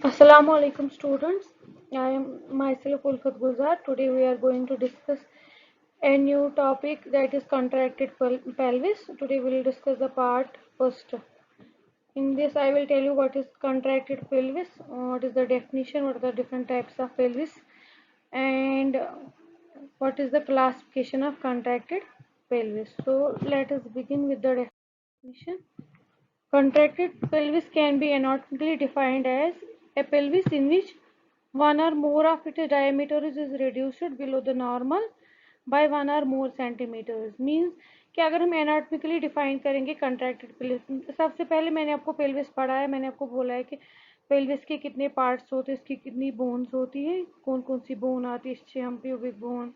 Assalamu alaikum students. I am myself Ulfat Gulzar. Today we are going to discuss a new topic that is contracted pelvis. Today we will discuss the part first. In this I will tell you what is contracted pelvis, what is the definition, what are the different types of pelvis, and what is the classification of contracted pelvis. So let us begin with the definition. Contracted pelvis can be anatomically defined as a pelvis in which one or more of its diameter is reduced below the normal by 1 or more centimeters. Means कि अगर हम anatomically define करेंगे contracted pelvis, सबसे पहले मैंने आपको pelvis पढ़ा है, मैंने आपको बोला है कि पेल्विस के कितने पार्ट्स होते हैं, इसकी कितनी बोन्स होती है, कौन कौन सी बोन आती है, स्टियम, प्यूबिक बोन,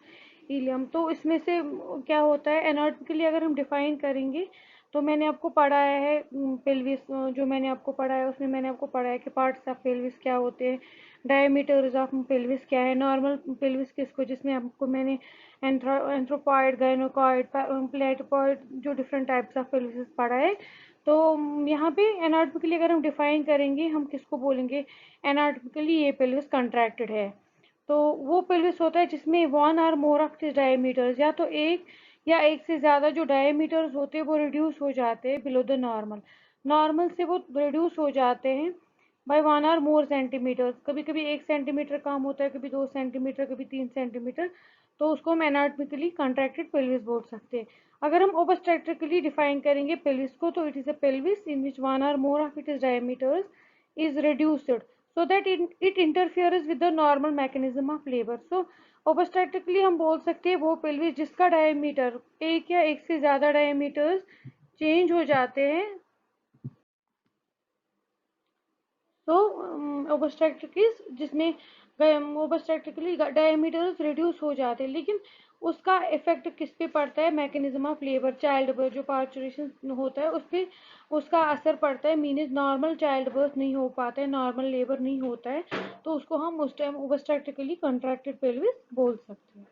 इलियम। तो इसमें से क्या होता है एनाटॉमिकली अगर हम डिफाइन करेंगे तो मैंने आपको पढ़ाया है पेल्विस, जो मैंने आपको पढ़ाया है उसमें मैंने आपको पढ़ाया कि पार्ट्स ऑफ पेल्विस क्या होते हैं, डायमीटर्स ऑफ पेल्विस क्या है, नॉर्मल पेल्विस किसको, जिसमें आपको मैंने एंथ्रोपॉइड, गायनोकॉइड, प्लेटोपॉइड, जो डिफरेंट टाइप्स ऑफ पेल्विस पढ़ा है। तो यहाँ पे एनाटॉमिकली अगर हम डिफाइन करेंगे हम किसको बोलेंगे, एनाटॉमिकली ये पेल्विस कंट्रैक्टेड है। तो वो पेल्विस होता है जिसमें 1 or more ऑफ डायमीटर्स, या तो एक या एक से ज़्यादा जो डायमीटर्स होते हैं वो रिड्यूस हो जाते हैं बिलो द नॉर्मल, नॉर्मल से वो रिड्यूस हो जाते हैं बाय 1 or more सेंटीमीटर्स। कभी कभी 1 सेंटीमीटर कम होता है, कभी 2 सेंटीमीटर, कभी 3 सेंटीमीटर। तो उसको हम एनाटॉमिकली कंट्रैक्टेड पेल्विस बोल सकते हैं। अगर हम ओबस्ट्रक्टिकली डिफाइन करेंगे पेल्विस को तो it is a pelvis in which 1 or more of it is diameters is reduced so that it interferes with the normal mechanism of labor. So ओबस्ट्रैक्टिकली हम बोल सकते हैं वो पेल्विस जिसका डायमीटर एक या एक से ज़्यादा डायमीटर्स चेंज हो जाते हैं। तो ओबस्ट्रैक्टिस जिसमें ओबस्ट्रैक्टिकली डायमीटर्स रिड्यूस हो जाते हैं, लेकिन उसका इफेक्ट किस पे पड़ता है, mechanism of labour, child birth, जो पार्चुरेशन होता है उस पर उसका असर पड़ता है। मीन्स नॉर्मल चाइल्ड बर्थ नहीं हो पाता है, नॉर्मल लेबर नहीं होता है, तो उसको हम उस टाइम ओबस्ट्रैक्टिकली कंट्रैक्टेड पेल्विस बोल सकते हैं।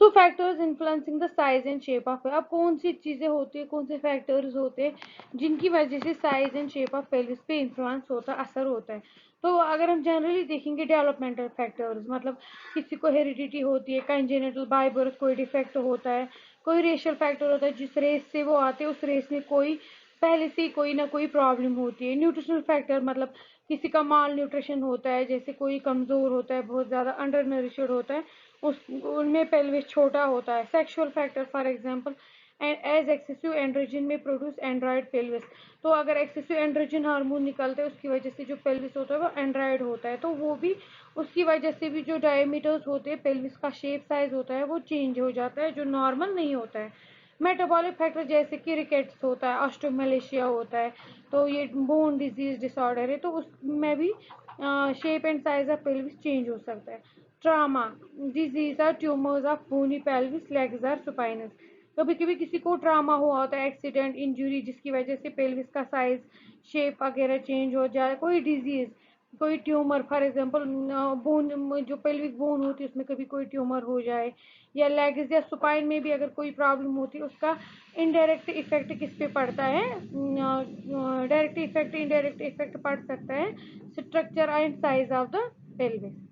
सो factors influencing the size and shape of, अब कौन सी चीज़ें होती है, कौन से फैक्टर्स होते हैं जिनकी वजह से size and shape of pelvis पे इन्फ्लुएंस होता है, असर होता है। तो अगर हम जनरली देखेंगे डेवलपमेंटल फैक्टर्स, मतलब किसी को हेरिडिटी होती है, कंजेनिटल बाय बर्थ कोई डिफेक्ट होता है, कोई रेशियल फैक्टर होता है, जिस रेस से वो आते हैं उस रेस में कोई पहले से कोई ना कोई प्रॉब्लम होती है। न्यूट्रिशनल फैक्टर मतलब किसी का माल न्यूट्रिशन होता है, जैसे कोई कमज़ोर होता है, बहुत ज़्यादा अंडर नरिश्ड होता है, उस उनमें पेल्विस छोटा होता है। Sexual factor for example as excessive androgen में प्रोड्यूस एंड्रॉयड पेल्विस, तो अगर एक्सेसिव एंड्रोजन हार्मोन निकलते हैं उसकी वजह से जो पेल्विस होता है वो एंड्रॉयड होता है, तो वो भी उसकी वजह से भी जो डायमीटर्स होते हैं, पेल्विस का शेप साइज होता है वो चेंज हो जाता है, जो नॉर्मल नहीं होता है। मेटाबॉलिक फैक्टर जैसे कि रिकेट्स होता है, ऑस्टियोमलेशिया होता है, तो ये बोन डिजीज डिसऑर्डर है, तो उसमें भी shape and size of pelvis change हो सकता है। ट्रामा, डिजीज और tumours of bony pelvis, legs और सुपाइनस, कभी कभी किसी को ट्रामा हुआ होता है, एक्सीडेंट, इंजरी, जिसकी वजह से पेल्विस का साइज, शेप वगैरह चेंज हो जाए, कोई डिजीज, कोई ट्यूमर फॉर एग्जांपल बोन, जो पेल्विक बोन होती है उसमें कभी कोई ट्यूमर हो जाए, या लेग्स या सुपाइन में भी अगर कोई प्रॉब्लम होती है, उसका इनडायरेक्ट इफेक्ट किस पे पड़ता है, डायरेक्ट इफेक्ट, इनडायरेक्ट इफेक्ट पड़ सकता है structure and size of the pelvis.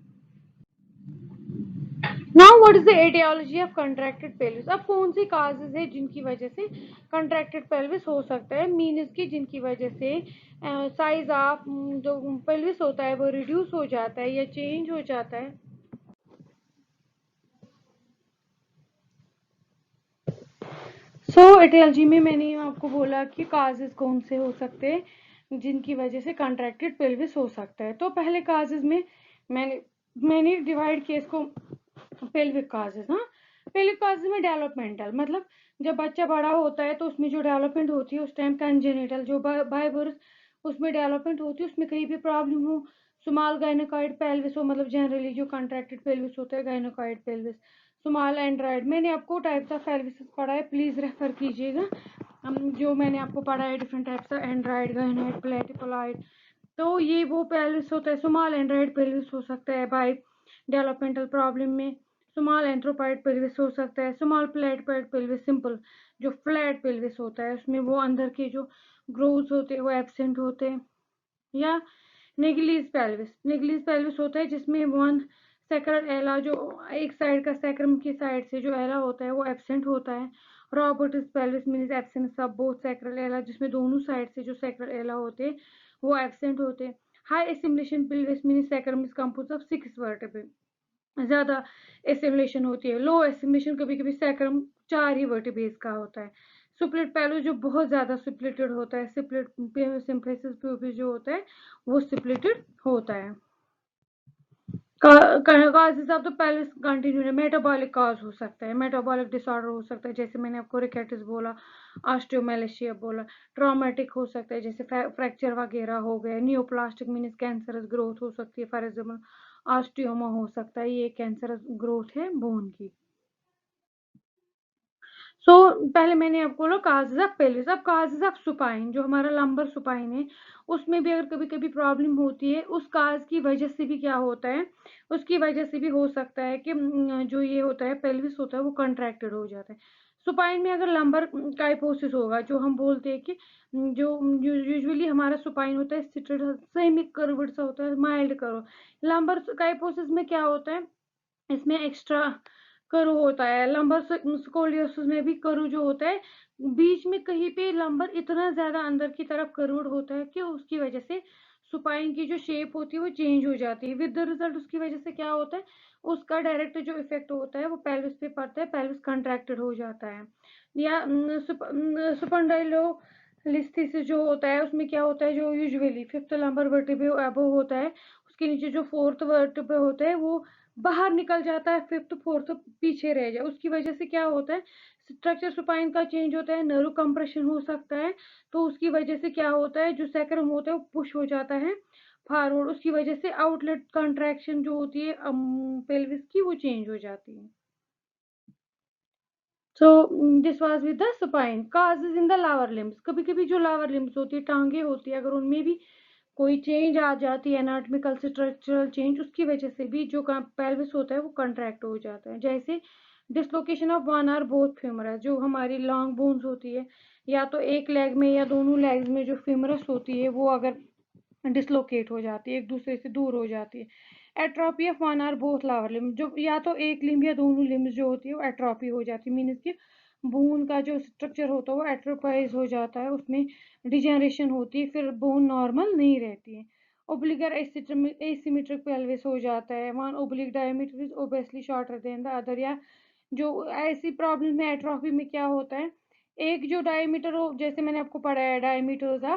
Now what is the aetiology of contracted pelvis, अब कौन सी काजेज है जिनकी वजह से कंट्रैक्टेड पेल्विस हो सकता है, मीन्स की जिनकी वजह से साइज ऑफ जो पेल्विस होता है वो रिड्यूस हो जाता है या चेंज हो जाता है। सो एटियोलॉजी में मैंने आपको बोला कि काजेज कौन से हो सकते हैं जिनकी वजह से कंट्रैक्टेड पेल्विस हो सकता है। तो पहले काजेज में मैंने मैंने डिवाइड किया इसको पेल्विक काजेज। हाँ, पेल्विक काजेज में डेवलपमेंटल, मतलब जब बच्चा बड़ा होता है तो उसमें जो डेवलपमेंट होती है उस टाइम, कंजेनिटल जो बाय बर्थ उसमें डेवलपमेंट होती है, उसमें कहीं भी प्रॉब्लम हो, स्मॉल गायनोकॉइड पेल्विस हो, मतलब जनरली जो कंट्रैक्टेड पेल्विस होता है गायनोकॉइड पेल्विस, स्मॉल एंड्रॉयड। मैंने आपको टाइप्स ऑफ पेल्विस पढ़ा है, प्लीज़ रेफर कीजिएगा। जो मैंने आपको पढ़ा है डिफरेंट टाइप्स ऑफ एंड्रॉयड, गायनोइड, प्लेटिपोलॉइड, तो ये वो पेल्विस होता है। स्मॉल एंड्रॉयड पेल्विस हो सकता है बाय डेवलपमेंटल प्रॉब्लम में, स्मॉल एंथ्रोपॉइड पेल्विस हो सकता है, स्मॉल प्लेटपॉइड पेल्विस सिंपल जो फ्लैट पेल्विस होता है उसमें वो अंदर के जो ग्रोव्स होते हैं वो एब्सेंट होते हैं, या नेग्लिस पेल्विस होता है जिसमें वन सैक्रल एला, जो एक साइड का सैक्रम की साइड से जो एला होता है वो एब्सेंट होता है। Roberts pelvis means absence of both sacral एला, जिसमें दोनों साइड से जो सैक्रल एला होते हैं वो एब्सेंट होते हैं। High assimilation pelvis means sacrum is composed of 6 vertebrae, ज्यादा एसिमुलेशन होती है। लो एसिमुलेशन कभी कभी सैक्रम 4 ही वर्टिब्रेस का होता है। सुप्लेट पेल्विस जो बहुत ज्यादा सिप्लेटेड होता है, सिम्प्लिसिस प्यूबिस जो होता है वो सिप्लेटेड होता है। Causes of the pelvis continue, metabolic cause हो सकता है, मेटाबॉलिक डिसऑर्डर हो सकता है, जैसे मैंने आपको रिकेटिस बोला, ऑस्टियोमेलेशिया बोला। ट्रॉमेटिक हो सकता है, जैसे फ्रैक्चर वगैरह हो गए। नियोप्लास्टिक मीन्स कैंसरस ग्रोथ हो सकती है, फॉर एग्जाम्पल ऑस्टियोमा हो सकता है, ये कैंसरस ग्रोथ है बोन की। पहले मैंने आपको बोला काजेज ऑफ पेल्विस। अब काजेज ऑफ सुपाइन, जो हमारा लंबर सुपाइन है उसमें भी अगर कभी कभी प्रॉब्लम होती है, उस काज की वजह से भी क्या होता है, उसकी वजह से भी हो सकता है कि जो ये होता है पेल्विस होता है वो कंट्रैक्टेड हो जाता है। सुपाइन में अगर लंबर काइपोसिस होगा, जो हम बोलते हैं कि जो यूजुअली हमारा सुपाइन होता है सेमी कर्व्ड सा होता है, माइल्ड कर्व। लंबर काइपोसिस में क्या होता है, इसमें एक्स्ट्रा करु होता है। लंबर स्कोलियोसिस में भी करु जो होता है, बीच में कहीं पे लंबर इतना ज्यादा अंदर की तरफ करूड होता है कि उसकी वजह से सुपाइन की जो शेप होती है वो चेंज हो जाती है। विद द रिजल्ट उसकी वजह से क्या होता है, उसका डायरेक्ट जो इफेक्ट होता है वो पेल्विस पे पड़ता है, पेल्विस कंट्रैक्टेड हो जाता है। या सुपरडाइलोलिस्थेसिस जो होता है उसमें क्या होता है, जो usually fifth lumbar vertebrae above होता है उसके नीचे जो फोर्थ वर्टिब्रा होता है वो बाहर निकल जाता है, फिफ्थ फोर्थ पीछे रह जाए। उसकी वजह से क्या होता है, स्ट्रक्चर सुपाइन का चेंज होता है, नर्व कंप्रेशन हो सकता है। तो उसकी वजह से क्या होता है, जो सैक्रम होता है वो पुश हो जाता है फॉरवर्ड, उसकी वजह से आउटलेट कंट्रैक्शन जो होती है पेल्विस की वो चेंज हो जाती है। So this was with the supine causes in the lower limbs. कभी कभी जो लोअर लिम्स होती है, टांगे होती है, अगर उनमें भी कोई चेंज आ जाती है, एनाटॉमिकल स्ट्रक्चरल चेंज, उसकी वजह से भी जो पेल्विस होता है वो कंट्रैक्ट हो जाता है। जैसे डिसलोकेशन ऑफ वन और बोथ फ्यूमरस, जो हमारी लॉन्ग बोन्स होती है, या तो एक लेग में या दोनों लेग्स में जो फ्यूमरस होती है वो अगर डिसलोकेट हो जाती है, एक दूसरे से दूर हो जाती है। Atrophy of one or both lower limb, जो या तो एक लिम्ब या दोनों लिम्ब जो होती है वो एट्रोपी हो जाती है, मीन्स कि बोन का जो स्ट्रक्चर होता है वो एट्रोपाइज हो जाता है, उसमें डिजेनरेशन होती है, फिर बोन नॉर्मल नहीं रहती है। ओब्लिगर एसिमेट्रिक पेल्विस हो जाता है, one oblique diameter is obviously shorter than the other. या जो ऐसी प्रॉब्लम में एट्रोफी में क्या होता है, एक जो डायमीटर हो, जैसे मैंने आपको पढ़ाया डायमीटर था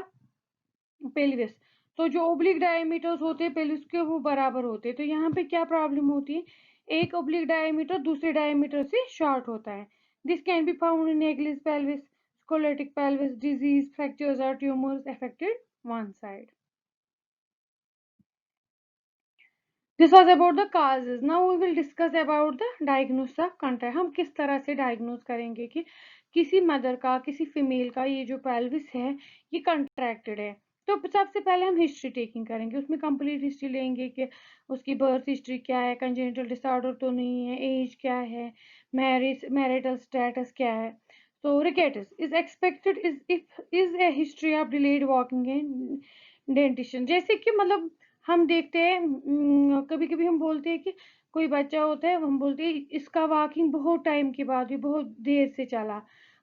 पेल्विस, तो जो ओब्लिक डायमीटर्स होते हैं पेल्विस के वो बराबर होते हैं। तो यहाँ पे क्या प्रॉब्लम होती है, एक ओब्लिक डायमीटर दूसरे डायमीटर से शॉर्ट होता है। This can be found in Naegele's pelvis, scoliotic pelvis disease, fractures और tumours affected one side. This was about the causes. Now we will discuss about the diagnosis of contract. हम किस तरह से diagnose करेंगे कि किसी मदर का, किसी फीमेल का ये जो पेल्विस है ये कंट्रैक्टेड है। तो सबसे पहले हम हिस्ट्री टेकिंग करेंगे, उसमें कंप्लीट हिस्ट्री लेंगे कि उसकी बर्थ हिस्ट्री क्या है, कंजेनिटल डिसऑर्डर तो नहीं है, एज क्या है, मैरिटल स्टेटस क्या है। तो rickets is expected is a history of delayed walking and dentition. जैसे कि मतलब हम देखते हैं कभी कभी हम बोलते हैं कि कोई बच्चा होता है, हम बोलते हैं इसका वॉकिंग बहुत टाइम के बाद भी बहुत देर से चला,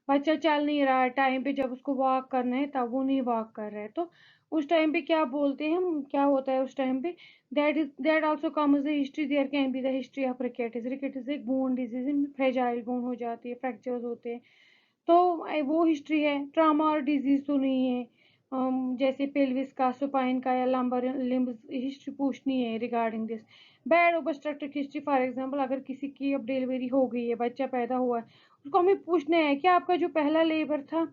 बच्चा चल नहीं रहा है, टाइम पे जब उसको वॉक करना है तब वो नहीं वॉक कर रहा है। तो उस टाइम पे क्या बोलते हैं हम, क्या होता है उस टाइम पे, that also comes the history, there can be the history of rickets. Rickets एक बोन डिजीज है, फ्रेजाइल बोन हो जाती है, फ्रैक्चर्स होते हैं, तो वो हिस्ट्री है। ट्रामा और डिजीज तो नहीं है। जैसे पेल्विस का, सुपाइन का या लंबर लिम्ब हिस्ट्री पूछनी है regarding this. Bad obstructive history, for example अगर किसी की अब डिलीवरी हो गई है, बच्चा पैदा हुआ है, उसको हमें पूछना है कि आपका जो पहला लेबर था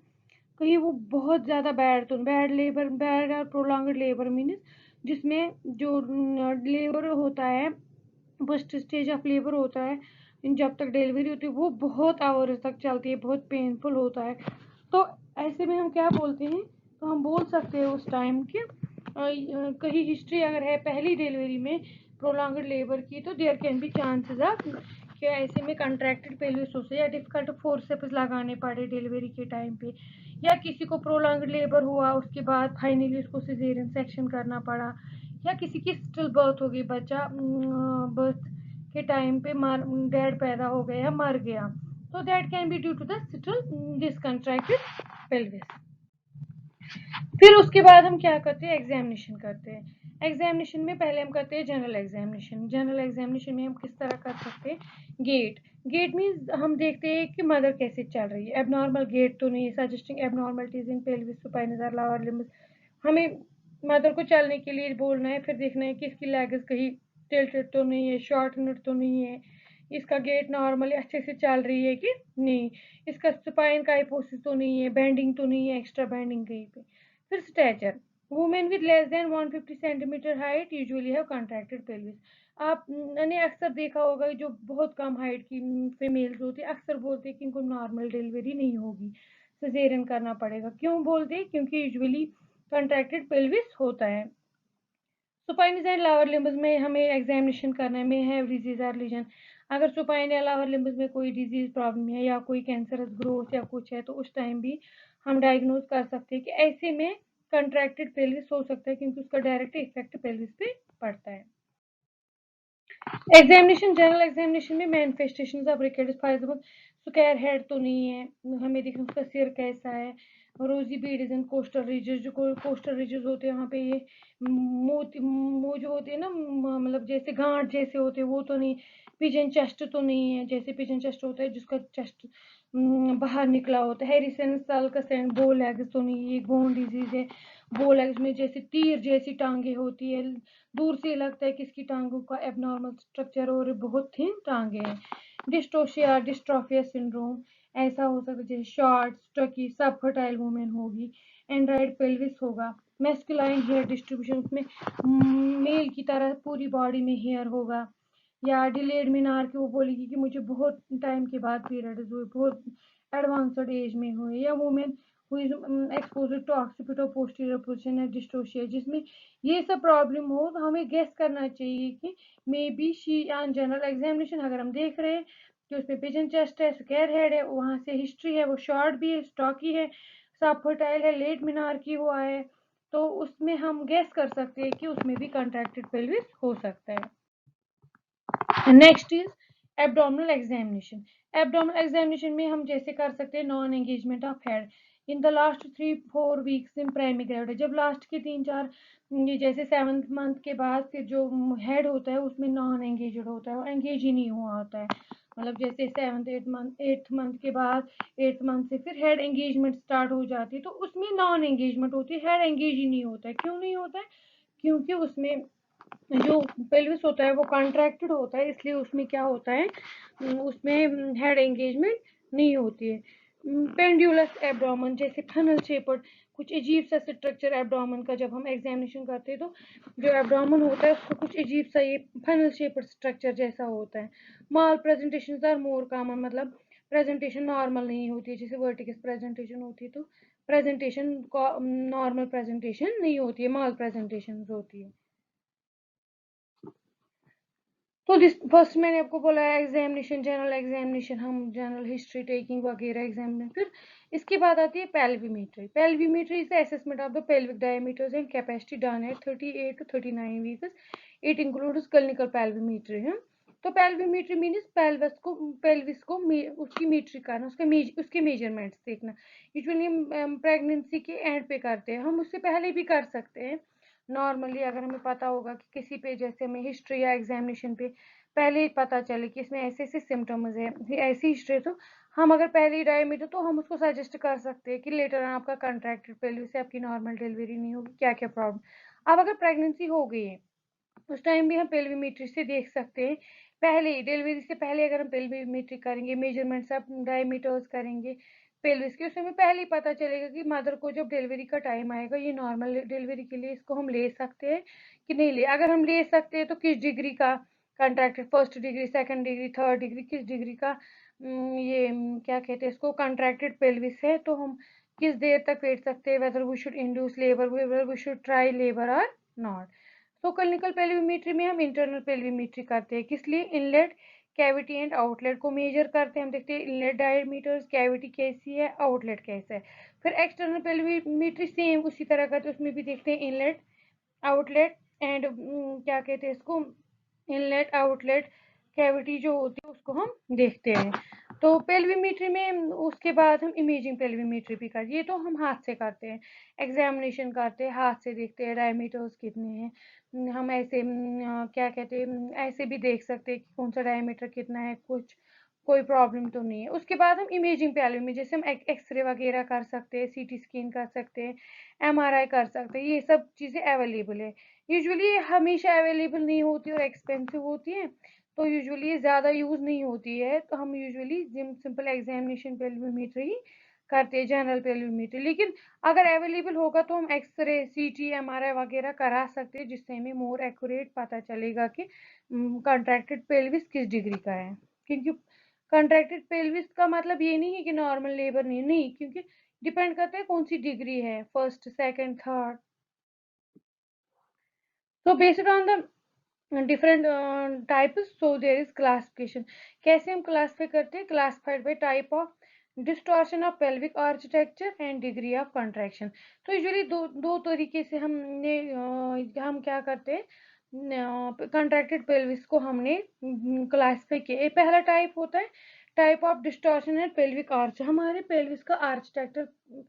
कहीं वो बहुत ज़्यादा बैड तो, बैड लेबर, बैड और प्रोलॉन्ग्ड लेबर मीन्स जिसमें जो लेबर होता है, फर्स्ट स्टेज ऑफ लेबर होता है, जब तक डिलीवरी होती है वो बहुत आवर्स तक चलती है, बहुत पेनफुल होता है। तो ऐसे में हम क्या बोलते हैं, तो हम बोल सकते हैं उस टाइम के कहीं हिस्ट्री अगर है पहली डिलीवरी में प्रोलॉन्ग्ड लेबर की, तो there can be chances of कि ऐसे में कंट्रैक्टेड पेल्विस से या डिफिकल्ट फोर्सेप्स लगाने पड़े डिलीवरी के टाइम पे, या किसी को प्रोलॉन्ग्ड लेबर हुआ उसके बाद फाइनली उसको सिजेरियन सेक्शन करना पड़ा, या किसी की स्टिल बर्थ हो गई, बच्चा बर्थ के टाइम पे डैड पैदा हो गया, मर गया, तो that can be due to the still discontracted pelvis. फिर उसके बाद हम क्या करते हैं, एग्जामिनेशन करते हैं। एग्जामिनेशन में पहले हम करते हैं जनरल एग्जामिनेशन। जनरल एग्जामिनेशन में हम किस तरह कर सकते हैं, गेट। गेट मीन्स हम देखते हैं कि मदर कैसे चल रही है, एबनॉर्मल गेट तो नहीं है, सजेस्टिंग एबनॉर्मलिटीज इन पेल्विस सुपाइन लोअर लिम्स। हमें मदर को चलने के लिए बोलना है, फिर देखना है कि इसकी लेग्स कहीं टिल्टेड तो नहीं है, शॉर्टनेड तो नहीं है, इसका गेट नॉर्मली अच्छे से चल रही है कि नहीं, इसका स्पाइन का हाइपोसिस तो नहीं है, बेंडिंग तो नहीं है, एक्स्ट्रा बेंडिंग कहीं पे। फिर stature, women with less than 150 centimetre height usually have contracted pelvis. आपने अक्सर देखा होगा जो बहुत कम हाइट की फीमेल्स होती है, अक्सर बोलते हैं कि इनको नॉर्मल डिलीवरी नहीं होगी, सिजेरियन करना पड़ेगा। क्यों बोलते हैं, क्योंकि यूजुअली कॉन्ट्रैक्टेड पेल्विस होता है। सुपाइन एंड लोअर लिम्स में हमें एग्जामिनेशन करना है, में हैव डिजीज और लीजन। अगर सुपाइन या लोअर लिम्स में कोई डिजीज प्रॉब्लम है या कोई कैंसरस ग्रोथ या कुछ है, तो उस टाइम भी हम डायग्नोज कर सकते हैं कि ऐसे में कंट्रैक्टेड पेल्विस हो सकता है, क्योंकि उसका डायरेक्ट इफेक्ट पेल्विस पे पड़ता है। एग्जामिनेशन, जनरल एग्जामिनेशन में manifestation of rickets, for example square head तो नहीं है, हमें देखना उसका सिर कैसा है, रोजी बीड्स एंड कोस्टल रिजेस, जो कोस्टल रिजेस होते हैं वहाँ पे ये मोती वो जो होते हैं ना, मतलब जैसे गांठ जैसे होते हैं वो तो नहीं, पिजन चेस्ट तो नहीं है, जैसे पिजन चेस्ट होता है जिसका चेस्ट बाहर निकला होता है, हेरिसन साल का सेंड बो लेग्स तो नहीं, ये बोन डिजीज है। बो लेग्स में जैसे तीर जैसी टांगे होती है, दूर से लगता है कि इसकी टांगों का एबनॉर्मल स्ट्रक्चर और बहुत थिन टांगे हैं। डिस्टोशिया डिस्ट्रोफिया सिंड्रोम, ऐसा हो सकता है जैसे शॉर्ट स्टकी सब फर्टाइल वुमेन होगी, एंड्राइड पेल्विस होगा, मैस्कुलाइन हेयर डिस्ट्रीब्यूशन, उसमें मेल की तरह पूरी बॉडी में हेयर होगा, या डिलेड मिनार की वो बोलेगी कि मुझे बहुत टाइम के बाद पीरियड्स हुए, बहुत एडवांस्ड एज में हुए, या women who is exposed to occiput और पोस्टीरियर पोजीशन या डिस्टोशिया, जिसमें ये सब प्रॉब्लम हो, तो हमें गेस करना चाहिए कि may be she on general examination अगर हम देख रहे हैं कि उसमें पिजन चेस्ट है, स्क्वायर हेड है, वहाँ से हिस्ट्री है, वो शॉर्ट भी है, स्टॉकी है, सब फर्टाइल है, लेट मिनार की हुआ है, तो उसमें हम गेस कर सकते हैं कि उसमें भी कंट्रैक्टेड पेल्विस हो सकता है। Next is abdominal examination. Abdominal examination में हम जैसे कर सकते हैं non engagement of head in the last 3-4 weeks in primary gravity, जब लास्ट के 3-4 जैसे 7th मंथ के बाद फिर जो हेड होता है उसमें नॉन एंगेज होता है, एंगेज ही नहीं हुआ होता है, मतलब जैसे 8th मंथ के बाद 8th मंथ से फिर हेड एंगेजमेंट स्टार्ट हो जाती है, तो उसमें नॉन एंगेजमेंट होती है, हेड एंगेज ही नहीं होता है। क्यों नहीं होता है, क्योंकि उसमें जो पेल्विस होता है वो कॉन्ट्रैक्टेड होता है, इसलिए उसमें क्या होता है, उसमें हेड एंगेजमेंट नहीं होती है। पेंडुलस एब्डोमेन, जैसे फनल शेपर्ड, कुछ अजीब सा स्ट्रक्चर एब्डोमेन का जब हम एग्जामिनेशन करते हैं तो जो एब्डोमेन होता है उसको कुछ अजीब सा ये फनल शेपर्ड स्ट्रक्चर जैसा होता है। माल प्रेजेंटेशन आर मोर कॉमन, मतलब प्रेजेंटेशन नॉर्मल नहीं होती है, जैसे वर्टिकस प्रेजेंटेशन होती है तो प्रेजेंटेशन नॉर्मल प्रेजेंटेशन नहीं होती है, माल प्रेजेंटेशन होती है। तो फर्स्ट मैंने आपको बोला है एग्जामिनेशन, जनरल एग्जामिनेशन, हम जनरल हिस्ट्री टेकिंग वगैरह एग्जामिनेशन। फिर इसके बाद आती है pelvimetry. Pelvimetry is the assessment of the pelvic diameters and capacity done at 38 to 39 weeks. It includes clinical pelvimetry है। तो पेल्विमेट्री मीन्स पेल्विस को उसकी मीट्री करना, उसके मेजरमेंट्स देखना। यूजुअली हम प्रेगनेंसी के एंड पे करते हैं, हम उससे पहले भी कर सकते हैं। नॉर्मली अगर हमें पता होगा कि किसी पे जैसे हमें हिस्ट्री या एग्जामिनेशन पे पहले ही पता चले कि इसमें ऐसे ऐसे सिम्टम्स है, ऐसी हिस्ट्री, तो हम अगर पहले ही डायमीटर, तो हम उसको सजेस्ट कर सकते हैं कि लेटर आपका कंट्रैक्टेड पेल्विस से आपकी नॉर्मल डिलीवरी नहीं होगी, क्या क्या प्रॉब्लम। अब अगर प्रेगनेंसी हो गई है उस टाइम भी हम पेल्विमेट्री से देख सकते हैं, पहले ही डिलीवरी से पहले अगर हम पेल्विमेट्री करेंगे, मेजरमेंट्स आप डायमीटर्स करेंगे पेल्विस के, उसमें पहले ही पता चलेगा कि मदर को जब डिलीवरी का टाइम आएगा ये नॉर्मल डिलीवरी के लिए इसको हम ले सकते हैं कि नहीं ले। अगर हम ले सकते हैं तो किस डिग्री का contracted, first degree, second degree, third degree, किस डिग्री का ये क्या कहते हैं इसको कंट्रैक्टेड पेल्विस है, तो हम किस देर तक वेट सकते हैं, whether we should induce labour, whether we should try labour और नॉट। तो क्लिनिकल पेल्विमेट्री में हम इंटरनल पेल्विमेट्री करते हैं, किस लिए, इनलेट कैविटी एंड आउटलेट को मेजर करते हैं, हम देखते हैं इनलेट डायमीटर्स, कैविटी कैसी है, आउटलेट कैसा है। फिर एक्सटर्नल पेल्विमेट्री सेम उसी तरह करते हैं, उसमें भी देखते हैं इनलेट, आउटलेट एंड क्या कहते हैं इसको, इनलेट आउटलेट कैविटी जो होती है उसको हम देखते हैं। तो पेल्विमेट्री में उसके बाद हम इमेजिंग पेल्विमेट्री भी करते हैं। ये तो हम हाथ से करते हैं, एग्जामिनेशन करते हैं, हाथ से देखते हैं डायमीटर्स कितने हैं। हम ऐसे क्या कहते हैं, ऐसे भी देख सकते हैं कि कौन सा डायमीटर कितना है, कुछ कोई प्रॉब्लम तो नहीं है। उसके बाद हम इमेजिंग पेल्विमेट्री, जैसे हम एक्सरे वगैरह कर सकते हैं, सीटी स्कैन कर सकते हैं, एमआरआई कर सकते हैं, ये सब चीज़ें अवेलेबल है। यूजुअली हमेशा अवेलेबल नहीं होती और एक्सपेंसिव होती है, तो यूजुअली ये ज़्यादा यूज़ नहीं होती है। तो हम यूजुअली जिम सिंपल एग्जामिनेशन पेल्वियोमेट्री ही करते हैं, जनरल पेल्वियोमेट्री। लेकिन अगर अवेलेबल होगा तो हम एक्सरे, सीटी, एमआरआई वगैरह करा सकते हैं, जिससे हमें मोर एक्यूरेट पता चलेगा कि कंट्रैक्टेड पेल्विस किस डिग्री का है। क्योंकि कंट्रैक्टेड पेल्विस का मतलब ये नहीं है कि नॉर्मल लेबर नहीं, नहीं, क्योंकि डिपेंड करता है कौन सी डिग्री है, first, second, third. So based on the different types, so there is classification. कैसे हम classify करते हैं? Classified by type of distortion of pelvic architecture and degree of contraction. तो usually दो तरीके से हमने हम क्या करते हैं, कंट्रैक्टेड पेल्विस को हमने क्लासिफाई किया। पहला टाइप होता है type of distortion and pelvic arch. हमारे पेल्विस का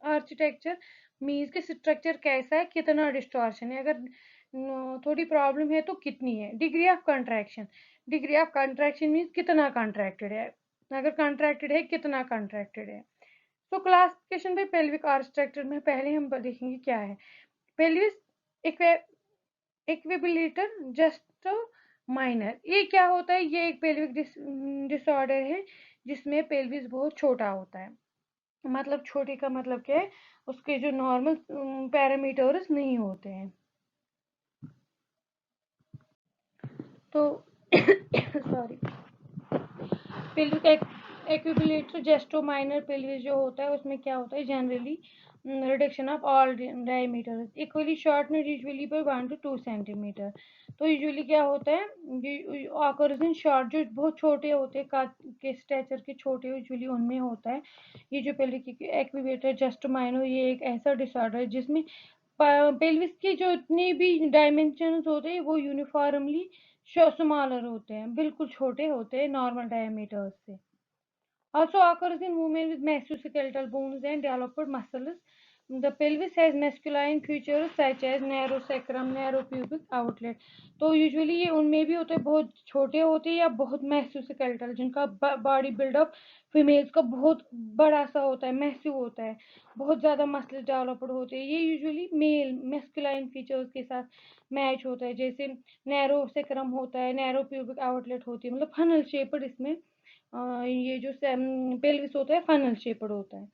आर्किटेक्चर मीन्स के स्ट्रक्चर कैसा है, कितना डिस्टॉर्शन है, अगर थोड़ी प्रॉब्लम है तो कितनी है। Degree of contraction, degree of contraction means कितना कंट्रैक्टेड है, अगर कंट्रैक्टेड है कितना कंट्रैक्टेड है। तो क्लासिफिकेशन बाय पेल्विक आर्किटेक्चर में पहले हम देखेंगे क्या है। पेल्विस इक्विबिलेटर जस्ट माइनर, ये क्या होता है, ये एक पेल्विक डिसऑर्डर है जिसमें पेल्विस बहुत छोटा होता है। मतलब छोटे का मतलब क्या है, उसके जो नॉर्मल पैरामीटर्स नहीं होते हैं। तो सॉरी, पेल्विक एक्विबुलेटर जेस्टो माइनर पेल्विस जो होता है उसमें क्या होता है, generally reduction of all diameter equally shortened usually by 1 to 2 centimetre. तो यूजुअली क्या होता है, ऑकर्स इन शॉर्ट, जो बहुत छोटे होते हैं, काट के स्ट्रेचर के छोटे, यूजुअली उनमें होता है। ये जो पेल्विक एक्विबुलेटर जेस्टो माइनर, ये एक ऐसा डिसऑर्डर है जिसमें पेल्विस के जो इतने भी डायमेंशंस होते हैं वो यूनिफॉर्मली स्मॉलर होते हैं, बिल्कुल छोटे होते हैं नॉर्मल डायमीटर्स से। Also occurs in women with musculoskeletal bones and developed muscles. The pelvis has masculine features such as narrow sacrum, narrow pubic outlet. तो यूजुअली ये उनमें भी होते हैं, बहुत छोटे होते हैं या बहुत मैस्यूस्केलेटल, जिनका बॉडी बिल्डअप फीमेल्स का बहुत बड़ा सा होता है, मैस्यू होता है, बहुत ज़्यादा मसल्स डेवलप्ड होते हैं। ये यूजुअली मेल मेस्कुलाइन फीचर्स के साथ मैच होता है, जैसे नैरो सेक्रम होता है, नैरो प्यूबिक आउटलेट होती है, मतलब फनल शेप्ड इसमें ये जो पेल्विस होता है फनल शेप्ड होता है।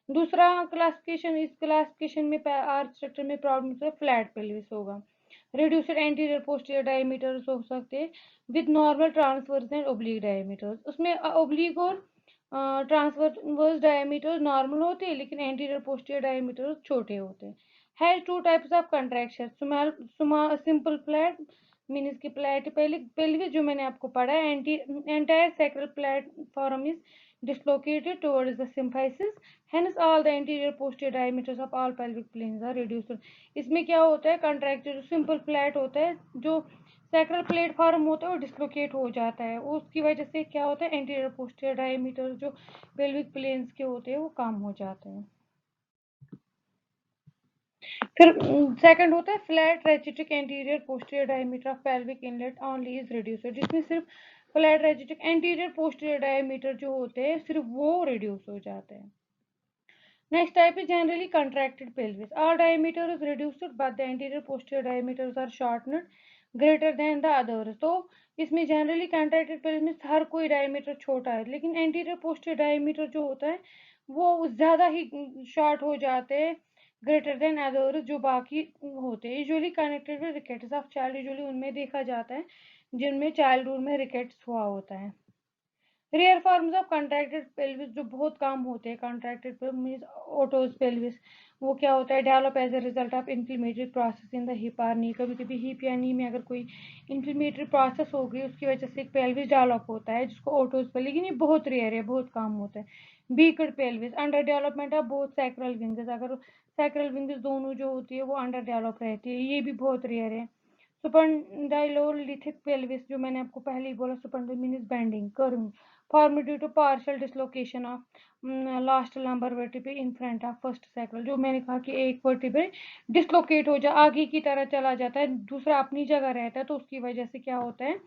दूसरा क्लासिफिकेशन, इस क्लासिफिकेशन में आर्च स्ट्रक्चर में प्रॉब्लम है, फ्लैट पेल्विस होगा। रिड्यूसर एंटीरियर पोस्टीरियर डायमीटर्स हो सकते हैं with normal transverse and oblique diameters. उसमें ओब्लिक और ट्रांसवर्स डायमीटर नॉर्मल होते हैं, लेकिन एंटीरियर पोस्टीरियर डायमीटर छोटे होते हैं। Has two types of contraction, simple flat means की पेल्विस जो मैंने आपको पढ़ा है, entire sacral platform is dislocated towards the symphysis, hence all the anterior posterior diameters of all pelvic planes are reduced। इसमें क्या होता है, कंट्रैक्टर जो सिंपल फ्लैट होता है, जो सैक्रल प्लेटफॉर्म होता है वो डिस्लोकेट हो जाता है, उसकी वजह से क्या होता है, एंटीरियर पोस्टीरियर डायमीटर जो पेल्विक प्लेन्स के होते हैं वो कम हो जाते हैं। फिर सेकंड होता है flat rachitic anterior posterior diameter of pelvic inlet only is reduce, जिसमें सिर्फ flat rachitic anterior posterior diameter जो होते हैं सिर्फ वो रिड्यूस हो जाते हैं। Next type is generally contracted pelvis. All diameter is reduced but the anterior posterior diameters are shortened greater than the others. तो इसमें generally contracted pelvis में हर कोई diameter छोटा है, लेकिन anterior posterior diameter जो होता है वो ज़्यादा ही short हो जाते हैं greater than others जो बाकी होते हैं। Usually connected with rickets of child, usually उनमें देखा जाता है जिनमें childhood में rickets हुआ होता है। Rare forms of contracted pelvis जो बहुत कम होते हैं, कॉन्ट्रैक्टेड मीन्स ओटोज पेल्विस, वो क्या होता है, develop as a result of inflammatory process in the hip or knee. कभी कभी हिप या नी में अगर कोई इन्फ्लेमेटरी प्रोसेस हो गई उसकी वजह से एक पेल्विस डेवलप होता है जिसको ओटोज पे, लेकिन ये बहुत रेयर है, बहुत कम होता है। Beaked pelvis, under development of both sacral wings, अगर सैक्रल विंग्स दोनों जो होती है वो अंडर डेवलप रहती है, ये भी बहुत रेयर है। सुपरडाइलोलिथिक पेल्विस, जो मैंने आपको पहले ही बोला, सुपरडाइल means bending, curving, form due to partial dislocation of last lumbar vertebrae in front of first sacral. जो मैंने कहा कि एक वर्टिब्रे डिसलोकेट हो जा, आगे की तरह चला जाता है, दूसरा अपनी जगह रहता है, तो उसकी वजह से क्या होता है,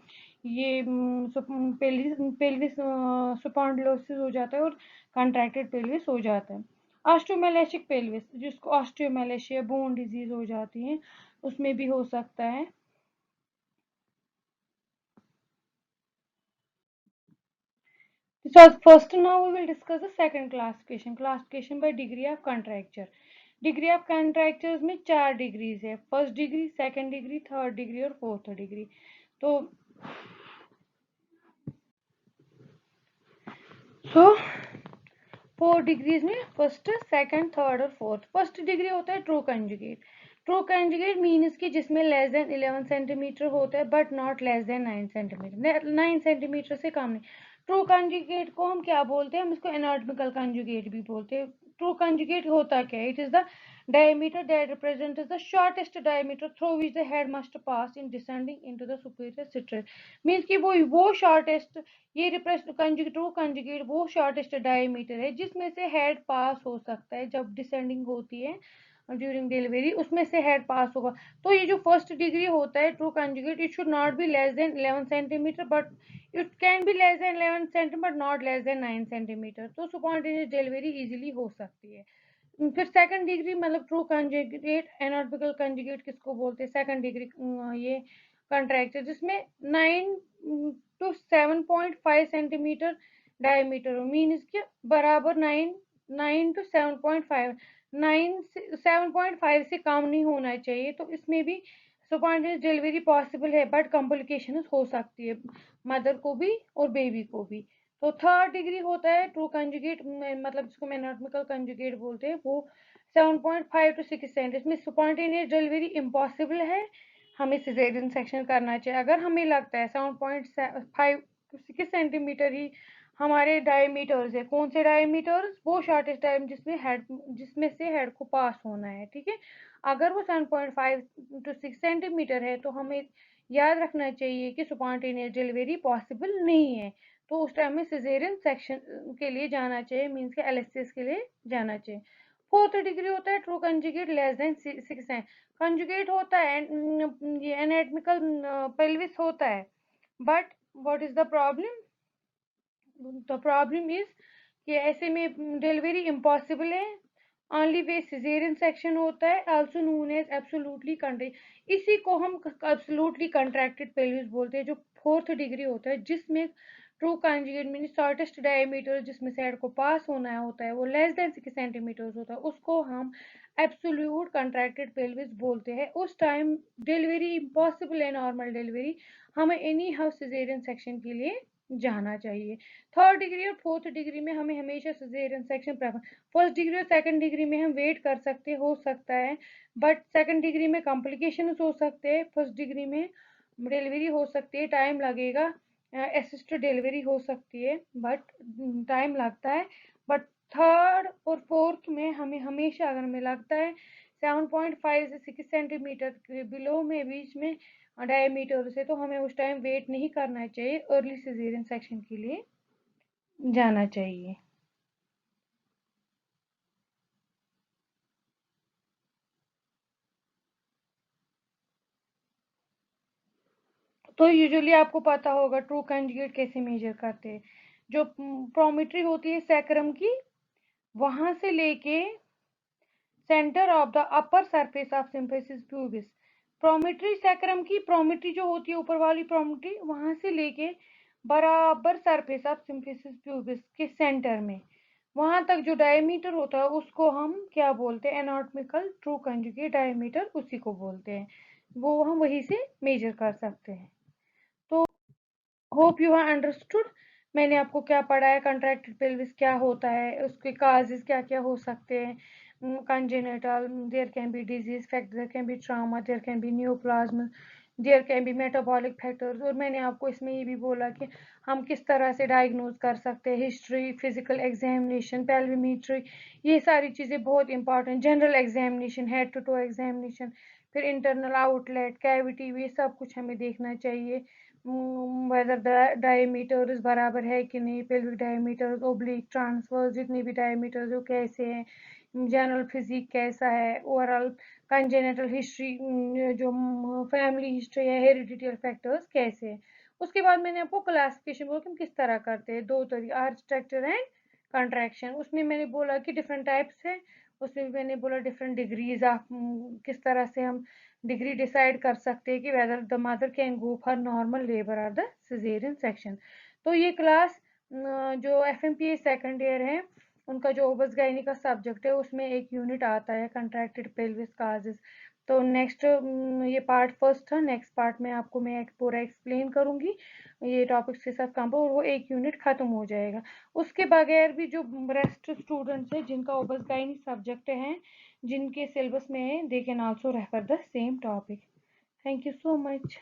ये पेल्विस पेल्विस स्पॉन्डिलोसिस हो जाता है और कंट्रैक्टेड पेल्विस हो जाता है। ऑस्टियोमैलेशिक पेल्विस, जिसको ऑस्टियोमैलेशिया बोन डिजीज हो जाती है, उसमें भी हो सकता है। So first now we will discuss the second classification by degree of contracture। Degree of contractures में 4 डिग्रीज है, first degree, second degree, third degree और फोर्थ डिग्री। तो 4 डिग्रीज में फर्स्ट, सेकंड, थर्ड और फोर्थ। फर्स्ट डिग्री होता है true conjugate. True conjugate means कि जिसमें लेस देन 11 सेंटीमीटर होता है but not less than 9 centimetre, 9 centimetre से कम नहीं। ट्रू कंजुगेट को हम क्या बोलते हैं, हम इसको एनाटॉमिकल कंजुगेट भी बोलते हैं। ट्रू कंजुगेट होता क्या है, it is the diameter that represents the shortest diameter through which the head must pass in descending into the superior stress। Means कि वो शॉर्टेस्ट, ये ट्रू कंजुगेट वो शॉर्टेस्ट डायमीटर है जिसमें से हेड पास हो सकता है जब डिसेंडिंग होती है ड्यूरिंग डिलीवरी, उसमें से हेड पास होगा। तो ये जो फर्स्ट डिग्री होता है true conjugate, it should not be less than 11 centimetre but it can be less than 11 centimetre but not less than 9 centimetre. तो स्पॉन्टेनियस डिलीवरी इजीली हो सकती है। फिर सेकंड डिग्री मतलब ट्रू कंजुगेट, एनाटॉमिकल कंजुगेट किसको बोलते हैं, सेकंड डिग्री ये कंट्रैक्चर, जिसमें 9 to 7.5 सेंटीमीटर डायमीटर हो, मीन इसके बराबर 9 to 7.5, 7.5 से कम नहीं होना चाहिए। तो इसमें भी स्पॉन्टेनियस डिलीवरी पॉसिबल है बट कॉम्प्लिकेशन हो सकती है मदर को भी और बेबी को भी। तो थर्ड डिग्री होता है ट्रू कंजुगेट, मतलब जिसको एनाटॉमिकल कंजुगेट बोलते हैं, वो 7.5 to 6 सेंट। इसमें स्पॉन्टेनियस डिलीवरी इम्पॉसिबल है, हमें सिजेरियन सेक्शन करना चाहिए। अगर हमें लगता है 7.5 to 6 सेंटीमीटर ही हमारे डायमीटर्स है, कौन से डायमीटर्स, वो शॉर्टेस्ट डायमीटर जिसमें से हेड को पास होना है, ठीक है। अगर वो 7.5 to 6 सेंटीमीटर है तो हमें याद रखना चाहिए कि स्पॉन्टेनियस डिलीवरी पॉसिबल नहीं है, तो उस टाइम में सिजेरियन सेक्शन के लिए जाना चाहिए, मीन्स के एलएसएस के लिए जाना चाहिए। फोर्थ डिग्री होता है ट्रू कंजुगेट लेस देन 6 है। कंजुगेट होता है, ये एनाटॉमिकल पेल्विस होता है, but what is the problem, the problem is कि ऐसे में डिलीवरी इम्पॉसिबल है, ओनली वे सिजेरियन सेक्शन होता है, also known as absolutely contract. इसी को हम एब्सोल्युटली कंट्रैक्टेड पेल्विस बोलते हैं, जो फोर्थ डिग्री होता है, जिसमें true conjugate mean shortest diameter जिसमें से हेड को पास होना होता है वो लेस देन 6 सेंटीमीटर होता है, उसको हम एब्सोल्यूट कंट्रैक्टेड पेल्विस बोलते हैं। उस टाइम डिलीवरी इम्पॉसिबल है, नॉर्मल डिलीवरी, हमें एनी हाउ सिजेरियन सेक्शन के लिए जाना चाहिए। थर्ड डिग्री और फोर्थ डिग्री में हमें हमेशा caesarean section prefer, first degree और सेकंड डिग्री में हम वेट कर सकते हो सकता है, बट सेकंड डिग्री में कॉम्प्लिकेशन हो सकते हैं, फर्स्ट डिग्री में डिलीवरी हो सकती है, टाइम लगेगा, असिस्टेड डिलीवरी हो सकती है बट टाइम लगता है। बट थर्ड और फोर्थ में हमें हमेशा, अगर हमें लगता है 7.5 से 6 सेंटीमीटर के बिलो में बीच में डायमीटर से, तो हमें उस टाइम वेट नहीं करना चाहिए, अर्ली सिजेरियन सेक्शन के लिए जाना चाहिए। तो यूजुअली आपको पता होगा ट्रू कंजुगेट कैसे मेजर करते हैं। जो प्रोमेट्री होती है सैक्रम की, वहां से लेके centre of the upper surface of symphysis pubis, promontory sacrum की प्रोमेट्री जो होती है ऊपर वाली प्रोमेट्री, वहां से लेके बराबर सरफेस ऑफ सिम्फिसिस प्यूबिस के सेंटर में, वहां तक जो डायमीटर होता है उसको हम क्या बोलते हैं, एनाटॉमिकल ट्रू कंजुगेट डायमीटर, उसी को बोलते हैं, वो हम वहीं से मेजर कर सकते हैं। तो होप यू हैव अंडरस्टूड मैंने आपको क्या पढ़ाया, कंट्रैक्टेड पेल्विस क्या होता है, उसके काजेस क्या क्या हो सकते हैं, congenital, there can be disease factor, there can be trauma, there can be neoplasm, there can be metabolic factors। और मैंने आपको इसमें ये भी बोला कि हम किस तरह से डायग्नोज कर सकते हैं, हिस्ट्री, फिजिकल एग्जामिनेशन, पेल्विमेट्री, ये सारी चीज़ें बहुत important, general examination, head to toe examination, फिर इंटरनल आउटलेट कैविटी भी सब कुछ हमें देखना चाहिए। वेदर द डायमीटर्स बराबर है कि नहीं, पेल्विक डायमीटर्स, ओब्लिक, ट्रांसवर्स, जितने भी डायमीटर्स वो कैसे हैं, जनरल फिजिक कैसा है, ओवरऑल कंजेनिटल हिस्ट्री, जो फैमिली हिस्ट्री है, हेरिडिटरी फैक्टर्स कैसे हैं। उसके बाद मैंने आपको क्लासिफिकेशन बोला कि हम किस तरह करते हैं, दो तरीके, आर्च स्ट्रक्चर एंड कंट्रैक्शन। उसमें मैंने बोला कि डिफरेंट टाइप्स है, उसमें भी मैंने बोला डिफरेंट डिग्रीज ऑफ, किस तरह से हम डिग्री डिसाइड कर सकते हैं कि whether the mother can go for normal labour और द सिजेरियन सेक्शन। तो ये क्लास जो FMPA सेकंड ईयर है उनका जो ओबस गायनी का सब्जेक्ट है उसमें एक यूनिट आता है कंट्रैक्टेड पेल्विस काजेस। तो नेक्स्ट ये पार्ट फर्स्ट था, नेक्स्ट पार्ट में आपको मैं पूरा एक्सप्लेन करूंगी ये टॉपिक्स के साथ काम, और वो एक यूनिट खत्म हो जाएगा। उसके बगैर भी जो रेस्ट स्टूडेंट्स है जिनका ओबस गायनी सब्जेक्ट है, जिनके सिलेबस में है, they can also refer the same topic. Thank you so much.